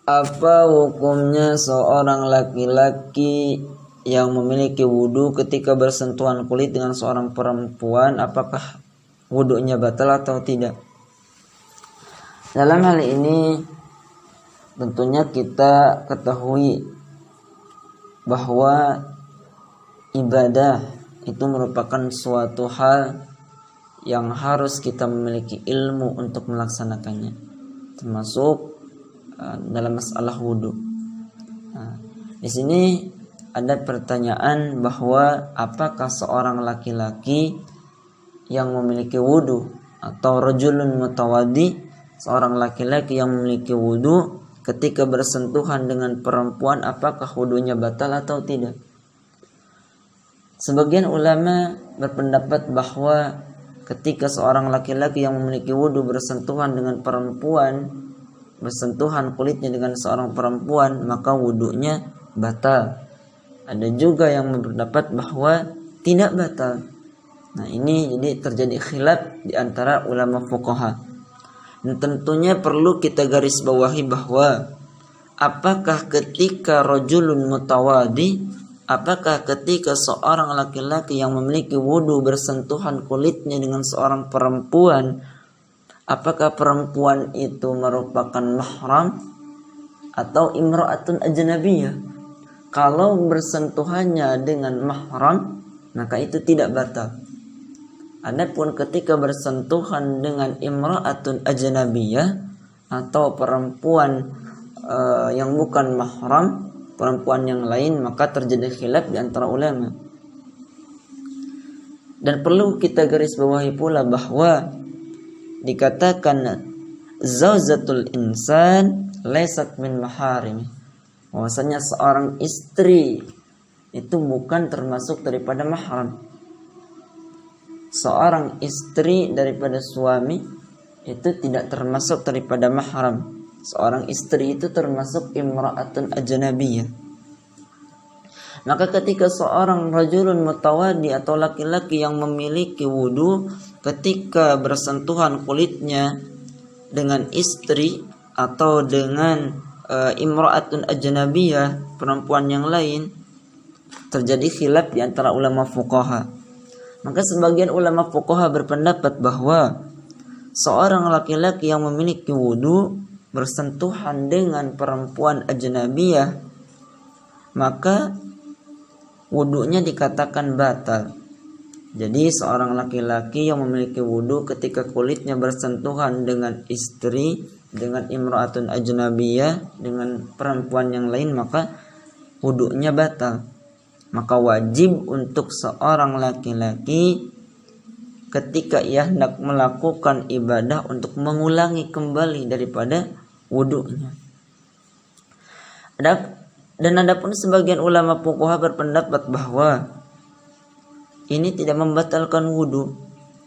Apa hukumnya seorang laki-laki yang memiliki wudu ketika bersentuhan kulit dengan seorang perempuan? Apakah wudunya batal atau tidak? Dalam hal ini tentunya kita ketahui bahwa ibadah itu merupakan suatu hal yang harus kita memiliki ilmu untuk melaksanakannya, termasuk dalam masalah wudu. Nah, di sini ada pertanyaan bahwa apakah seorang laki-laki yang memiliki wudu atau rajulun mutawaddi, seorang laki-laki yang memiliki wudu ketika bersentuhan dengan perempuan, apakah wudunya batal atau tidak? Sebagian ulama berpendapat bahwa ketika seorang laki-laki yang memiliki wudu bersentuhan dengan perempuan, bersentuhan kulitnya dengan seorang perempuan, maka wudunya batal. Ada juga yang berpendapat bahwa tidak batal. Nah, ini jadi terjadi khilaf di antara ulama fuqaha. Dan tentunya perlu kita garis bawahi bahwa apakah ketika rajulun mutawadi, apakah ketika seorang laki-laki yang memiliki wudu bersentuhan kulitnya dengan seorang perempuan, apakah perempuan itu merupakan mahram atau imra'atun ajnabiyah? Kalau bersentuhannya dengan mahram, maka itu tidak batal. Adapun ketika bersentuhan dengan imra'atun ajnabiyah atau perempuan yang bukan mahram, perempuan yang lain, maka terjadi khilaf di antara ulama. Dan perlu kita garis bawahi pula bahwa dikatakan zaujatul insan laysat min maharimi, bahwasanya seorang istri itu bukan termasuk daripada mahram. Seorang istri daripada suami itu tidak termasuk daripada mahram. Seorang istri itu termasuk imra'atun ajnabiyah. Maka ketika seorang rajulun mutawadi atau laki-laki yang memiliki wudu ketika bersentuhan kulitnya dengan istri atau dengan imra'atun ajnabiyah, perempuan yang lain, terjadi khilaf di antara ulama fuqaha. Maka sebagian ulama fuqaha berpendapat bahwa seorang laki-laki yang memiliki wudu bersentuhan dengan perempuan ajnabiyah, maka wudunya dikatakan batal. Jadi seorang laki-laki yang memiliki wudu ketika kulitnya bersentuhan dengan istri, dengan imra'atun ajnabiyah, dengan perempuan yang lain, maka wudunya batal. Maka wajib untuk seorang laki-laki ketika ia hendak melakukan ibadah untuk mengulangi kembali daripada wudunya. Dan adapun sebagian ulama fuqaha berpendapat bahwa ini tidak membatalkan wudu.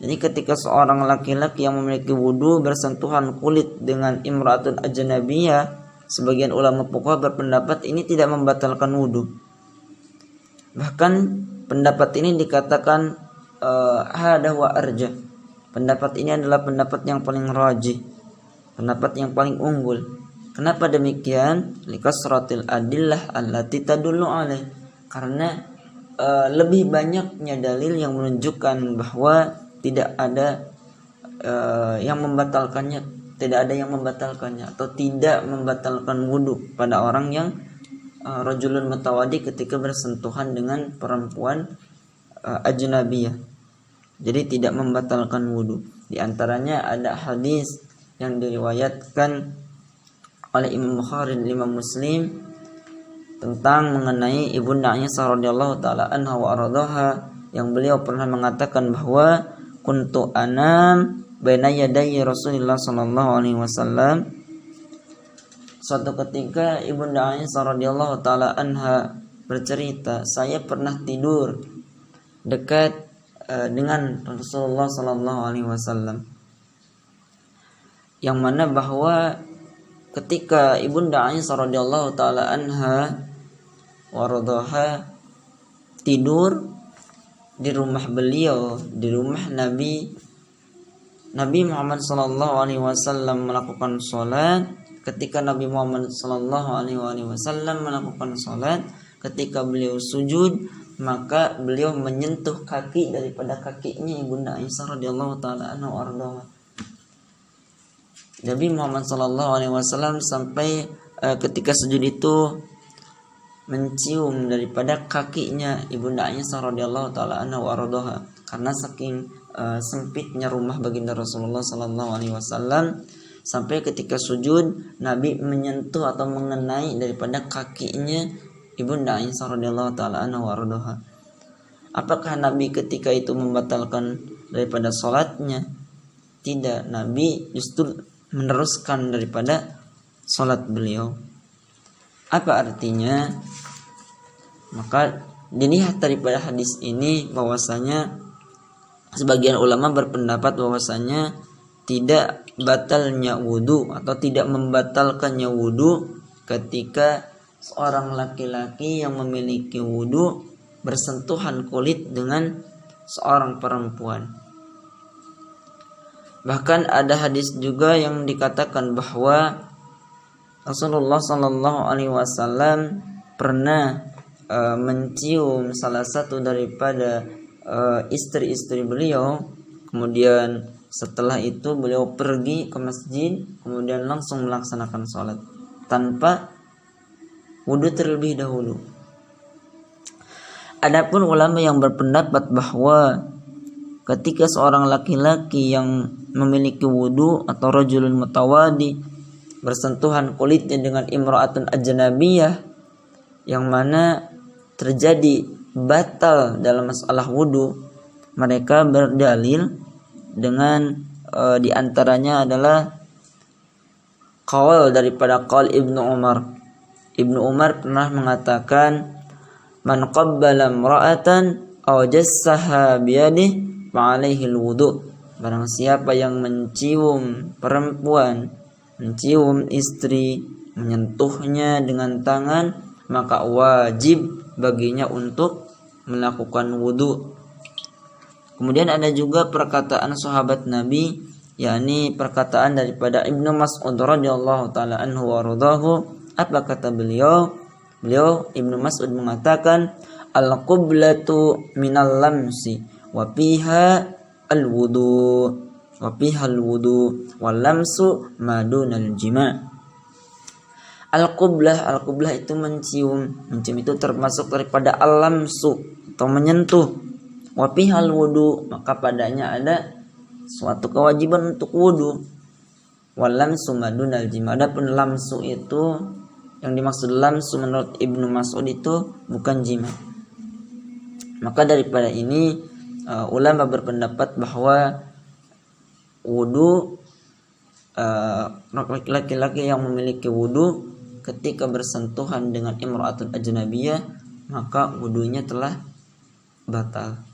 Jadi ketika seorang laki-laki yang memiliki wudu bersentuhan kulit dengan imra'atun ajnabiyah, sebagian ulama fuqaha berpendapat ini tidak membatalkan wudu. Bahkan pendapat ini dikatakan hada wa arjah. Pendapat ini adalah pendapat yang paling rajih, pendapat yang paling unggul. Kenapa demikian? Likasratil adillah allati tadullu alaih. Karena lebih banyaknya dalil yang menunjukkan bahwa tidak ada yang membatalkannya, atau tidak membatalkan wudu pada orang yang rajulun mutawadi ketika bersentuhan dengan perempuan ajnabiyah. Jadi tidak membatalkan wudu. Di antaranya ada hadis yang diriwayatkan oleh Imam Bukhari dan Imam Muslim tentang mengenai ibunda Aisyah radhiyallahu taala anha wa radhaha, yang beliau pernah mengatakan bahwa kuntu anam baina yaday Rasulullah sallallahu alaihi wasallam. Suatu ketika ibunda Aisyah radhiyallahu taala anha bercerita, saya pernah tidur dekat dengan Rasulullah sallallahu alaihi wasallam, yang mana bahwa ketika ibunda Aisyah radhiyallahu taala anha waradhaha tidur di rumah beliau, di rumah Nabi Muhammad sallallahu alaihi wasallam melakukan salat, ketika Nabi Muhammad sallallahu alaihi wasallam melakukan salat, ketika beliau sujud maka beliau menyentuh kaki daripada kakinya Ibunda Aisyah radhiyallahu taala anha warḍaha. Nabi Muhammad sallallahu alaihi wasallam sampai ketika sujud itu mencium daripada kakinya Ibunda Aisyah radhiyallahu taala anha warḍaha, karena saking sempitnya rumah baginda Rasulullah sallallahu alaihi wasallam, sampai ketika sujud Nabi menyentuh atau mengenai daripada kakinya Ibunda Aisyah radhiyallahu taala anha warḍaha. Apakah Nabi ketika itu membatalkan daripada salatnya? Tidak, Nabi justru meneruskan daripada salat beliau. Apa artinya? Maka dilihat daripada hadis ini bahwasanya sebagian ulama berpendapat bahwasanya tidak batalnya wudu atau tidak membatalkannya wudu ketika seorang laki-laki yang memiliki wudu bersentuhan kulit dengan seorang perempuan. Bahkan ada hadis juga yang dikatakan bahwa Rasulullah sallallahu alaihi wasallam pernah mencium salah satu daripada istri-istri beliau, kemudian setelah itu beliau pergi ke masjid, kemudian langsung melaksanakan sholat tanpa wudu terlebih dahulu. Adapun ulama yang berpendapat bahwa ketika seorang laki-laki yang memiliki wudu atau rajulun mutawadi bersentuhan kulitnya dengan imra'atun ajnabiyah, yang mana terjadi batal dalam masalah wudu, mereka berdalil dengan diantaranya adalah qaul daripada qaul Ibnu Umar. Ibnu Umar pernah mengatakan, man qabbala imra'atan aw jassaha biyadihi fa alaihi alwudu. Barang siapa yang mencium perempuan, mencium istri, menyentuhnya dengan tangan, maka wajib baginya untuk melakukan wudu. Kemudian ada juga perkataan sahabat Nabi, yakni perkataan daripada Ibnu Mas'ud radhiyallahu taala anhu waradahu. Apa kata beliau? Beliau Ibnu Mas'ud mengatakan, al-qiblatu minal lamsi wa fiha al-wudu wa fiha al-wudu wal lamsu madunal jima'. Al-qiblah itu mencium itu termasuk daripada al-lamsu atau menyentuh. Wa fihal wudu, maka padanya ada suatu kewajiban untuk wudu. Wal lamsu madunal jima'. Adapun lamsu itu, yang dimaksud lamsu menurut Ibnu Mas'ud itu bukan jima'. Maka daripada ini ulama berpendapat bahwa wudu laki-laki yang memiliki wudu ketika bersentuhan dengan imra'atun ajnabiyah, maka wudunya telah batal.